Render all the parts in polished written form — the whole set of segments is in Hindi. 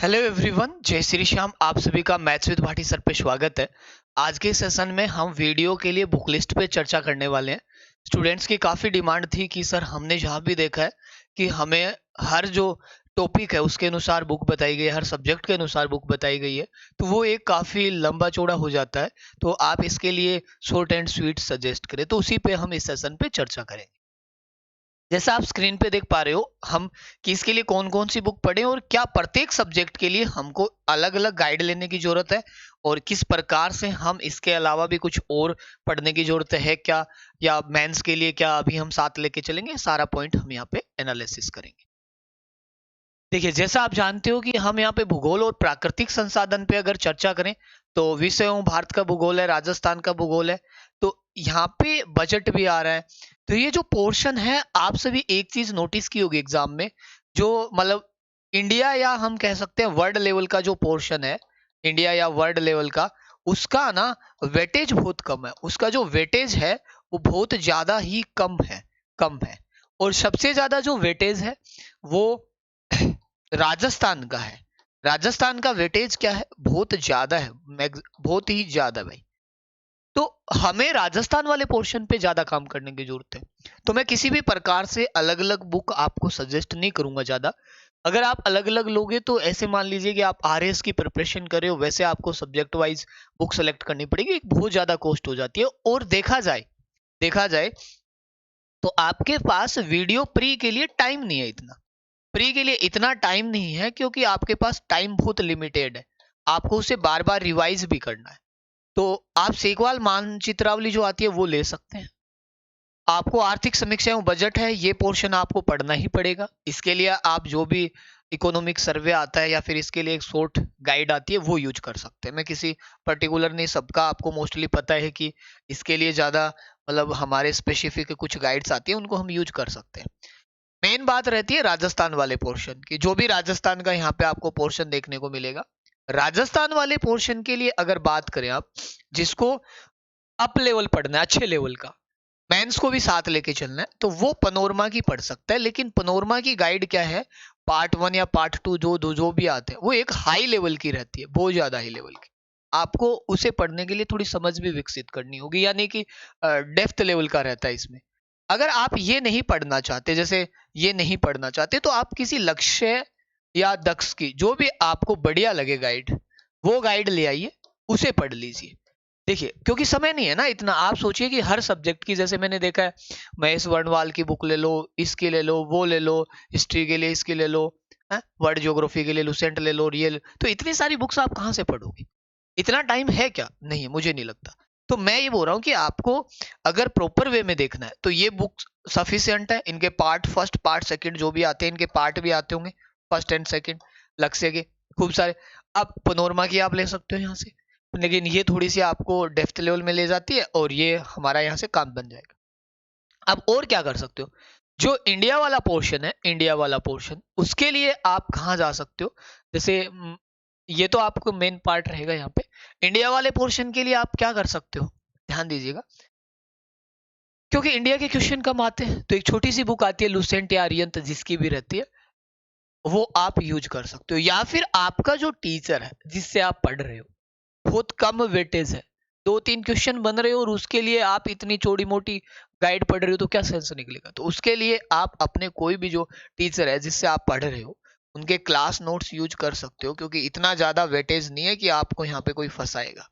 हेलो एवरीवन, जय श्री श्याम। आप सभी का मैथ्स विद भाटी सर पे स्वागत है। आज के सेशन में हम वीडियो के लिए बुक लिस्ट पे चर्चा करने वाले हैं। स्टूडेंट्स की काफ़ी डिमांड थी कि सर हमने जहाँ भी देखा है कि हमें हर जो टॉपिक है उसके अनुसार बुक बताई गई है, हर सब्जेक्ट के अनुसार बुक बताई गई है, तो वो एक काफ़ी लंबा चौड़ा हो जाता है। तो आप इसके लिए शॉर्ट एंड स्वीट सजेस्ट करें, तो उसी पे हम इस सेशन पे चर्चा करेंगे। जैसा आप स्क्रीन पे देख पा रहे हो, हम किसके लिए कौन कौन सी बुक पढ़ें और क्या प्रत्येक सब्जेक्ट के लिए हमको अलग अलग गाइड लेने की जरूरत है, और किस प्रकार से हम इसके अलावा भी कुछ और पढ़ने की जरूरत है क्या, या मेंस के लिए क्या अभी हम साथ लेके चलेंगे, सारा पॉइंट हम यहाँ पे एनालिसिस करेंगे। देखिए, जैसा आप जानते हो कि हम यहाँ पे भूगोल और प्राकृतिक संसाधन पे अगर चर्चा करें तो विषयों भारत का भूगोल है, राजस्थान का भूगोल है, तो यहाँ पे बजट भी आ रहा है। तो ये जो पोर्शन है, आप सभी एक चीज नोटिस की होगी एग्जाम में, जो मतलब इंडिया या हम कह सकते हैं वर्ल्ड लेवल का जो पोर्शन है, इंडिया या वर्ल्ड लेवल का, उसका ना वेटेज बहुत कम है। उसका जो वेटेज है वो बहुत ज्यादा ही कम है। और सबसे ज्यादा जो वेटेज है वो राजस्थान का है। राजस्थान का वेटेज क्या है, बहुत ज्यादा है, बहुत ही ज्यादा भाई। तो हमें राजस्थान वाले पोर्शन पे ज्यादा काम करने की जरूरत है। तो मैं किसी भी प्रकार से अलग अलग बुक आपको सजेस्ट नहीं करूंगा ज्यादा। अगर आप अलग अलग लोगे तो ऐसे मान लीजिए कि आप आरएस की प्रिपरेशन कर रहे हो, वैसे आपको सब्जेक्ट वाइज बुक सेलेक्ट करनी पड़ेगी, बहुत ज्यादा कॉस्ट हो जाती है। और देखा जाए तो आपके पास वीडियो प्री के लिए टाइम नहीं है। इतना प्री के लिए इतना टाइम नहीं है, क्योंकि आपके पास टाइम बहुत लिमिटेड है। आपको उसे बार बार रिवाइज भी करना है। तो आप सेकवाल मानचित्रावली जो आती है वो ले सकते हैं। आपको आर्थिक समीक्षा एवं बजट है, ये पोर्शन आपको पढ़ना ही पड़ेगा। इसके लिए आप जो भी इकोनॉमिक सर्वे आता है या फिर इसके लिए एक शॉर्ट गाइड आती है वो यूज कर सकते हैं। मैं किसी पर्टिकुलर नहीं, सबका आपको मोस्टली पता है कि इसके लिए ज्यादा मतलब हमारे स्पेसिफिक कुछ गाइड्स आती है, उनको हम यूज कर सकते हैं। मेन बात रहती है राजस्थान वाले पोर्शन की। जो भी राजस्थान का यहाँ पे आपको पोर्शन देखने को मिलेगा, राजस्थान वाले पोर्शन के लिए अगर बात करें आप, जिसको अप लेवल पढ़ना है, अच्छे लेवल का, मेंस को भी साथ लेके चलना है, तो वो पनोरमा की पढ़ सकता है। लेकिन पनोरमा की गाइड क्या है, पार्ट 1 या पार्ट 2 जो भी आते हैं वो एक हाई लेवल की रहती है, बहुत ज्यादा हाई लेवल की। आपको उसे पढ़ने के लिए थोड़ी समझ भी विकसित करनी होगी, यानी कि डेप्थ लेवल का रहता है इसमें। अगर आप ये नहीं पढ़ना चाहते, जैसे ये नहीं पढ़ना चाहते, तो आप किसी लक्ष्य या दक्ष की जो भी आपको बढ़िया लगे गाइड, वो गाइड ले आइए, उसे पढ़ लीजिए। देखिए, क्योंकि समय नहीं है ना इतना। आप सोचिए कि हर सब्जेक्ट की, जैसे मैंने देखा है, महेश वर्णवाल की बुक ले लो, इसकी ले लो, वो ले लो, हिस्ट्री के लिए इसकी ले लो, वर्ल्ड ज्योग्राफी के लिए लुसेंट ले लो, रियल। तो इतनी सारी बुक्स आप कहाँ से पढ़ोगे? इतना टाइम है क्या? नहीं है, मुझे नहीं लगता। तो मैं ये बोल रहा हूँ कि आपको अगर प्रॉपर वे में देखना है तो ये बुक सफिशियंट है। इनके पार्ट फर्स्ट पार्ट सेकंड जो भी आते हैं, इनके पार्ट भी आते होंगे, फर्स्ट एंड सेकंड, लक्ष्य के खूब सारे। अब पनोरमा की आप ले सकते हो यहाँ से, लेकिन ये थोड़ी सी आपको डेप्थ लेवल में ले जाती है, और ये हमारा यहाँ से काम बन जाएगा। अब और क्या कर सकते हो, जो इंडिया वाला पोर्शन है, इंडिया वाला पोर्शन, उसके लिए आप कहाँ जा सकते हो? जैसे ये तो आपको मेन पार्ट रहेगा यहाँ पे। इंडिया वाले पोर्शन के लिए आप क्या कर सकते हो, ध्यान दीजिएगा। क्योंकि इंडिया के क्वेश्चन कम आते हैं, तो एक छोटी सी बुक आती है लुसेंट या आर्यंत, जिसकी भी रहती है, वो आप यूज कर सकते हो। या फिर आपका जो टीचर है जिससे आप पढ़ रहे हो, बहुत कम वेटेज है, 2-3 क्वेश्चन बन रहे हो, और उसके लिए आप इतनी छोटी मोटी गाइड पढ़ रहे हो, तो क्या सेंस निकलेगा? तो उसके लिए आप अपने कोई भी जो टीचर है जिससे आप पढ़ रहे हो, उनके क्लास नोट्स यूज कर सकते हो, क्योंकि इतना ज्यादा वेटेज नहीं है कि आपको यहाँ पे कोई फंसाएगा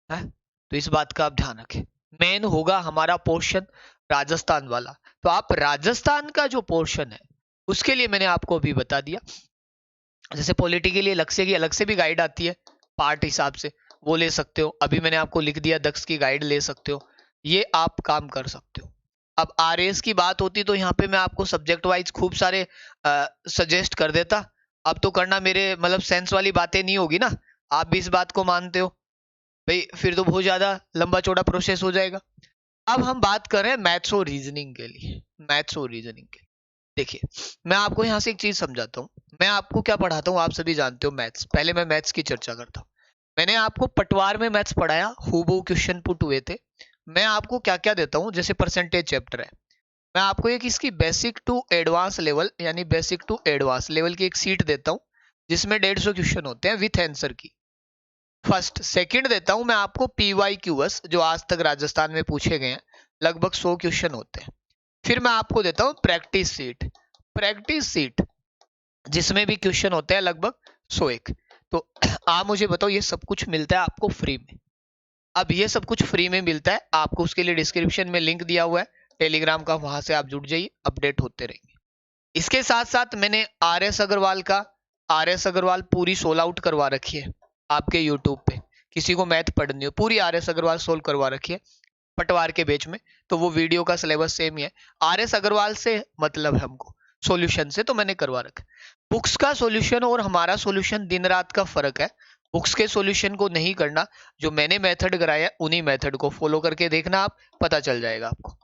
है। तो इस बात का आप ध्यान रखें। मेन होगा हमारा पोर्शन राजस्थान वाला। तो आप राजस्थान का जो पोर्शन है उसके लिए मैंने आपको अभी बता दिया। जैसे पॉलिटी के लिए लक्ष्य की अलग से भी गाइड आती है पार्ट हिसाब से, वो ले सकते हो। अभी मैंने आपको लिख दिया, दक्ष की गाइड ले सकते हो, ये आप काम कर सकते हो। अब आरएस की बात होती तो यहाँ पे मैं आपको सब्जेक्ट वाइज खूब सारे सजेस्ट कर देता। अब तो करना मेरे मतलब सेंस वाली बातें नहीं होगी ना, आप भी इस बात को मानते हो भाई, फिर तो बहुत ज्यादा लंबा चौड़ा प्रोसेस हो जाएगा। अब हम बात कर रहे हैं मैथ्स और रीजनिंग के लिए। मैथ्स और रीजनिंग के लिए देखिए, मैं आपको यहाँ से एक चीज समझाता हूँ। मैं आपको क्या पढ़ाता हूँ, आप सभी जानते हो मैथ्स। पहले मैं मैथ्स की चर्चा करता हूँ। मैंने आपको पटवार में मैथ्स पढ़ाया, हूबहू क्वेश्चन पुट हुए थे। मैं आपको क्या क्या देता हूँ, जैसे परसेंटेज चैप्टर है, मैं आपको एक इसकी बेसिक टू एडवांस लेवल, यानी बेसिक टू एडवांस लेवल की एक सीट देता हूँ, जिसमें 150 क्वेश्चन होते हैं विथ आंसर की। फर्स्ट सेकंड देता हूं मैं आपको PYQS, जो आज तक राजस्थान में पूछे गए हैं, लगभग 100 क्वेश्चन होते हैं। फिर मैं आपको देता हूं प्रैक्टिस सीट, प्रैक्टिस सीट जिसमें भी क्वेश्चन होते हैं लगभग 101। तो आप मुझे बताओ, ये सब कुछ मिलता है आपको फ्री में। अब ये सब कुछ फ्री में मिलता है आपको, उसके लिए डिस्क्रिप्शन में लिंक दिया हुआ है टेलीग्राम का, वहां से आप जुड़ जाइए, अपडेट होते रहेंगे। इसके साथ साथ मैंने RS अग्रवाल का, RS अग्रवाल पूरी सोल आउट करवा रखी है आपके यूट्यूब पे। किसी को मैथ पढ़नी हो, पूरी RS अग्रवाल सोल्व करवा रखी है पटवार के बेच में, तो वो वीडियो का सिलेबस सेम ही है। RS अग्रवाल से मतलब है हमको, सॉल्यूशन से तो मैंने करवा रखा। बुक्स का सॉल्यूशन और हमारा सॉल्यूशन दिन रात का फर्क है। बुक्स के सॉल्यूशन को नहीं करना, जो मैंने मेथड कराया उन्हीं मेथड को फॉलो करके देखना, आप पता चल जाएगा आपको।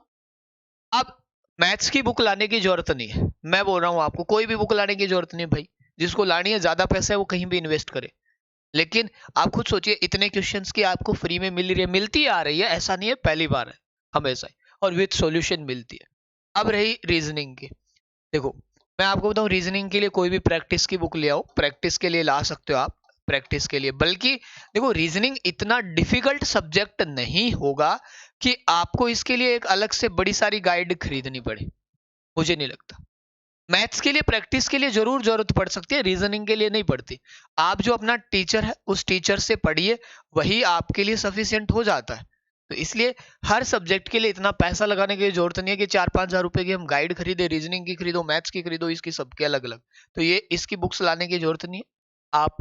अब मैथ्स की बुक लाने की जरूरत नहीं है, मैं बोल रहा हूं आपको, कोई भी बुक लाने की जरूरत नहीं भाई। जिसको लानी है, ज्यादा पैसा है, वो कहीं भी इन्वेस्ट करे। लेकिन आप खुद सोचिए, इतने क्वेश्चंस की आपको फ्री में मिल रही है, मिलती आ रही है, ऐसा नहीं है पहली बार है, हमेशा ही, और विथ सॉल्यूशन मिलती है। अब रही रीजनिंग की, देखो मैं आपको बताऊं, रीजनिंग के लिए कोई भी प्रैक्टिस की बुक ले आओ, प्रैक्टिस के लिए ला सकते हो आप, प्रैक्टिस के लिए। बल्कि देखो, रीजनिंग इतना डिफिकल्ट सब्जेक्ट नहीं होगा कि आपको इसके लिए एक अलग से बड़ी सारी गाइड खरीदनी पड़े, मुझे नहीं लगता। मैथ्स के लिए, प्रैक्टिस के लिए जरूर जरूरत पड़ सकती है, रीजनिंग के लिए नहीं पड़ती। आप जो अपना टीचर है उस टीचर से पढ़िए, वही आपके लिए सफिशियंट हो जाता है। तो इसलिए हर सब्जेक्ट के लिए इतना पैसा लगाने की जरूरत नहीं है कि 4-5 हजार रुपए की हम गाइड खरीदे, रीजनिंग की खरीदो, मैथ्स की खरीदो, इसकी सबके अलग अलग। तो ये इसकी बुक्स लाने की जरूरत नहीं है, आप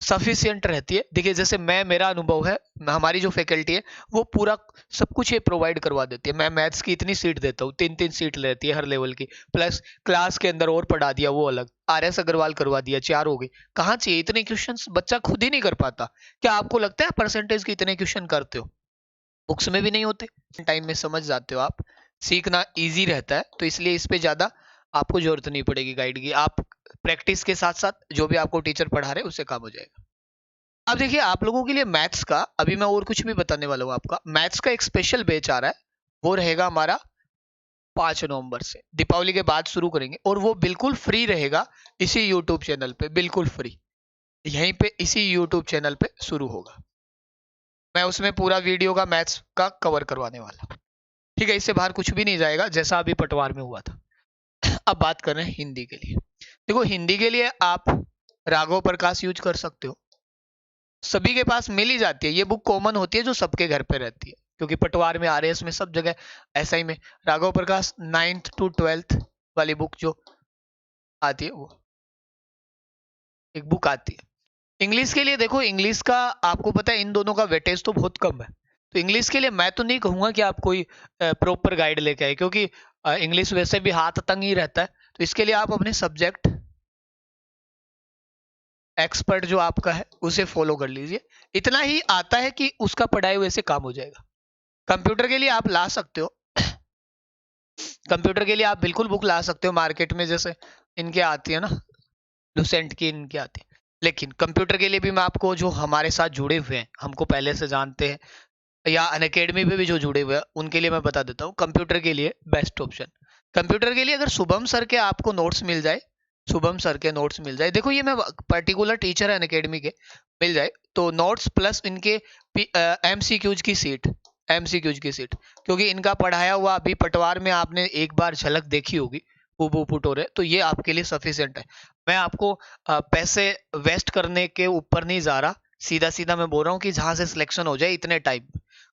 सफिशियंट रहती है। देखिए जैसे मेरा अनुभव है, हमारी जो फैकल्टी है वो पूरा सब कुछ ये प्रोवाइड करवा देती है। मैं मैथ्स की इतनी सीट देता हूँ, 3-3 सीट लेती है हर लेवल की, प्लस क्लास के अंदर और पढ़ा दिया वो अलग, RS अग्रवाल करवा दिया, 4 हो गई। कहाँ चाहिए इतने क्वेश्चंस, बच्चा खुद ही नहीं कर पाता। क्या आपको लगता है परसेंटेज के इतने क्वेश्चन करते हो? बुक्स में भी नहीं होते, टाइम में समझ जाते हो आप, सीखना ईजी रहता है। तो इसलिए इस पे ज्यादा आपको जरूरत नहीं पड़ेगी गाइड की, आप प्रैक्टिस के साथ साथ जो भी आपको टीचर पढ़ा रहे उससे काम हो जाएगा। अब देखिए, आप लोगों के लिए मैथ्स का अभी मैं और कुछ भी बताने वाला हूँ। आपका मैथ्स का एक स्पेशल बैच आ रहा है, वो रहेगा हमारा 5 नवंबर से, दीपावली के बाद शुरू करेंगे, और वो बिल्कुल फ्री रहेगा इसी यूट्यूब चैनल पे, बिल्कुल फ्री, यहीं पे इसी यूट्यूब चैनल पे शुरू होगा। मैं उसमें पूरा वीडियो का मैथ्स का कवर करवाने वाला, ठीक है, इससे बाहर कुछ भी नहीं जाएगा, जैसा अभी पटवार में हुआ था। अब बात कर रहे हैं हिंदी के लिए। देखो हिंदी के लिए आप राघव प्रकाश यूज कर सकते हो, सभी के पास मिल ही जाती है, ये बुक कॉमन होती है जो सबके घर पे रहती है, क्योंकि पटवार में, RS में, सब जगह ऐसा ही में राघव प्रकाश 9th to 12th वाली बुक जो आती है, वो एक बुक आती है। इंग्लिश के लिए देखो, इंग्लिश का आपको पता है इन दोनों का वेटेज तो बहुत कम है। तो इंग्लिश के लिए मैं तो नहीं कहूंगा कि आप कोई प्रॉपर गाइड लेके आए, क्योंकि इंग्लिश वैसे भी हाथ तंग ही रहता है। तो इसके लिए आप अपने सब्जेक्ट एक्सपर्ट जो आपका है उसे फॉलो कर लीजिए, इतना ही आता है कि उसका पढ़ाई वैसे काम हो जाएगा। कंप्यूटर के लिए आप ला सकते हो, कंप्यूटर के लिए आप बिल्कुल बुक ला सकते हो मार्केट में, जैसे इनके आती है ना, लुसेंट की इनकी आती है। लेकिन कंप्यूटर के लिए भी मैं आपको, जो हमारे साथ जुड़े हुए हैं, हमको पहले से जानते हैं, या अनअकैडमी पे भी जो जुड़े हुए हैं, उनके लिए मैं बता देता हूँ कंप्यूटर के लिए बेस्ट ऑप्शन। कंप्यूटर के लिए अगर शुभम सर के आपको नोट्स मिल जाए, शुभम सर के नोट्स मिल जाए, देखो ये मैं पर्टिकुलर टीचर है अनअकैडमी के, मिल जाए तो नोट्स प्लस इनके MCQs की सीट, MCQs की सीट, क्योंकि इनका पढ़ाया हुआ अभी पटवार में आपने एक बार झलक देखी होगी, हूबहू पुट हो रहे, तो ये आपके लिए सफिशिएंट है। मैं आपको पैसे वेस्ट करने के ऊपर नहीं जा रहा, सीधा सीधा मैं बोल रहा हूँ कि जहां से सिलेक्शन हो जाए इतने टाइम।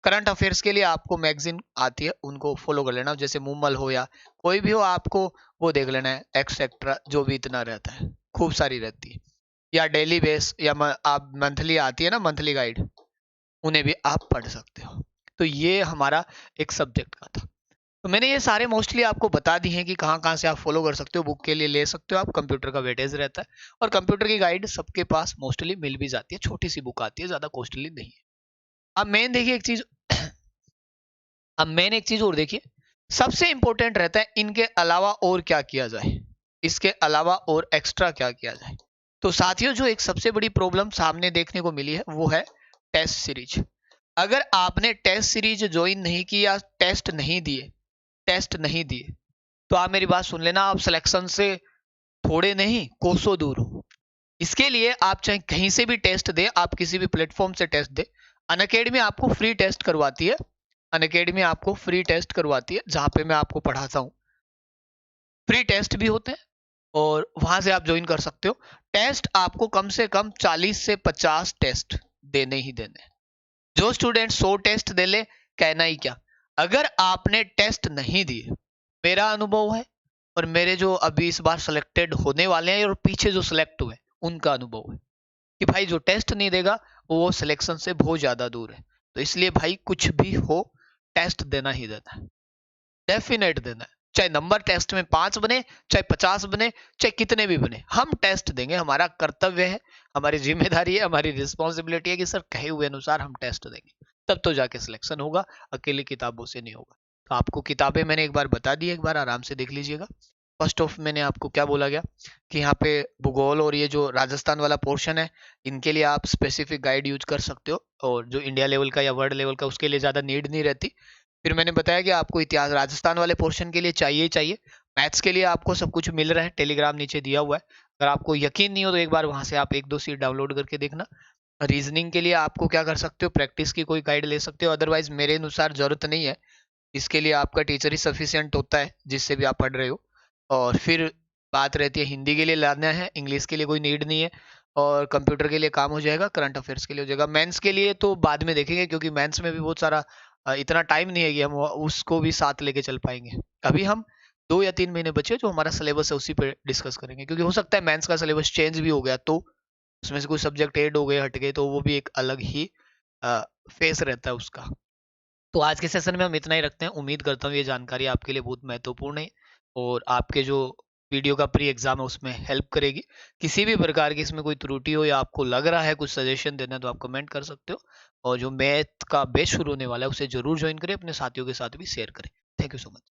करंट अफेयर्स के लिए आपको मैगजीन आती है, उनको फॉलो कर लेना, जैसे मूमल हो या कोई भी हो, आपको वो देख लेना है, एक्सेट्रा जो भी इतना रहता है, खूब सारी रहती है, या डेली बेस, या आप मंथली आती है ना, मंथली गाइड, उन्हें भी आप पढ़ सकते हो। तो ये हमारा एक सब्जेक्ट का था। तो मैंने ये सारे मोस्टली आपको बता दी हैं कि कहाँ कहाँ से आप फॉलो कर सकते हो, बुक के लिए ले सकते हो आप, कंप्यूटर का वेटेज रहता है, और कंप्यूटर की गाइड सबके पास मोस्टली मिल भी जाती है, छोटी सी बुक आती है, ज्यादा कॉस्टली नहीं है। अब मेन देखिए एक चीज, अब मेन एक चीज और देखिए, सबसे इंपॉर्टेंट रहता है इनके अलावा और क्या किया जाए, इसके अलावा और एक्स्ट्रा क्या किया जाए। तो साथियों, जो एक सबसे बड़ी प्रॉब्लम सामने देखने को मिली है वो है टेस्ट सीरीज। अगर आपने टेस्ट सीरीज ज्वाइन नहीं की या टेस्ट नहीं दिए, टेस्ट नहीं दिए, तो आप मेरी बात सुन लेना, आप सिलेक्शन से थोड़े नहीं कोसों दूर हो। इसके लिए आप चाहे कहीं से भी टेस्ट दें, आप किसी भी प्लेटफॉर्म से टेस्ट दें, अनअकैडमी आपको फ्री टेस्ट करवाती है। अनअकैडमी आपको फ्री टेस्ट करवाती है, जहां पे मैं आपको पढ़ाता हूँ। फ्री टेस्ट भी होते हैं और वहां से आप ज्वाइन कर सकते हो। टेस्ट आपको कम से कम 40 से 50 टेस्ट देने ही देने। जो स्टूडेंट 100 टेस्ट दे ले, कहना ही क्या। अगर आपने टेस्ट नहीं दिए, मेरा अनुभव है और मेरे जो अभी इस बार सिलेक्टेड होने वाले हैं और पीछे जो सिलेक्ट हुए उनका अनुभव है कि भाई जो टेस्ट नहीं देगा वो सिलेक्शन से बहुत ज्यादा दूर है। तो इसलिए भाई कुछ भी हो, टेस्ट देना ही देना है, डेफिनेट देना है। चाहे नंबर टेस्ट में 5 बने, चाहे 50 बने, चाहे कितने भी बने, हम टेस्ट देंगे। हमारा कर्तव्य है, हमारी जिम्मेदारी है, हमारी रिस्पॉन्सिबिलिटी है कि सर कहे हुए अनुसार हम टेस्ट देंगे, तब तो जाके सिलेक्शन होगा, अकेले किताबों से नहीं होगा। तो आपको किताबें मैंने एक बार बता दी, एक बार आराम से देख लीजिएगा। फर्स्ट ऑफ मैंने आपको क्या बोला गया कि यहाँ पे भूगोल और ये जो राजस्थान वाला पोर्शन है, इनके लिए आप स्पेसिफिक गाइड यूज कर सकते हो, और जो इंडिया लेवल का या वर्ल्ड लेवल का उसके लिए ज्यादा नीड नहीं रहती। फिर मैंने बताया कि आपको इतिहास राजस्थान वाले पोर्शन के लिए चाहिए ही चाहिए। मैथ्स के लिए आपको सब कुछ मिल रहा है, टेलीग्राम नीचे दिया हुआ है। अगर आपको यकीन नहीं हो तो एक बार वहां से आप 1-2 सीट डाउनलोड करके देखना। रीजनिंग के लिए आपको क्या कर सकते हो, प्रैक्टिस की कोई गाइड ले सकते हो, अदरवाइज मेरे अनुसार जरूरत नहीं है। इसके लिए आपका टीचर ही सफिशियंट होता है जिससे भी आप पढ़ रहे हो। और फिर बात रहती है हिंदी के लिए लाना है, इंग्लिश के लिए कोई नीड नहीं है, और कंप्यूटर के लिए काम हो जाएगा, करंट अफेयर्स के लिए हो जाएगा। मेंस के लिए तो बाद में देखेंगे, क्योंकि मेंस में भी बहुत सारा इतना टाइम नहीं है कि हम उसको भी साथ लेके चल पाएंगे। अभी हम 2 या 3 महीने बचे, जो हमारा सिलेबस है उसी पे डिस्कस करेंगे, क्योंकि हो सकता है मेंस का सिलेबस चेंज भी हो गया, तो उसमें से कुछ सब्जेक्ट ऐड हो गए, हट गए, तो वो भी एक अलग ही फेस रहता है उसका। तो आज के सेशन में हम इतना ही रखते हैं। उम्मीद करता हूँ ये जानकारी आपके लिए बहुत महत्वपूर्ण है और आपके जो वीडियो का प्री एग्जाम है उसमें हेल्प करेगी। किसी भी प्रकार की इसमें कोई त्रुटि हो या आपको लग रहा है कुछ सजेशन देना, तो आप कमेंट कर सकते हो। और जो मैथ का बेस शुरू होने वाला है उसे जरूर ज्वाइन करें, अपने साथियों के साथ भी शेयर करें। Thank you so much.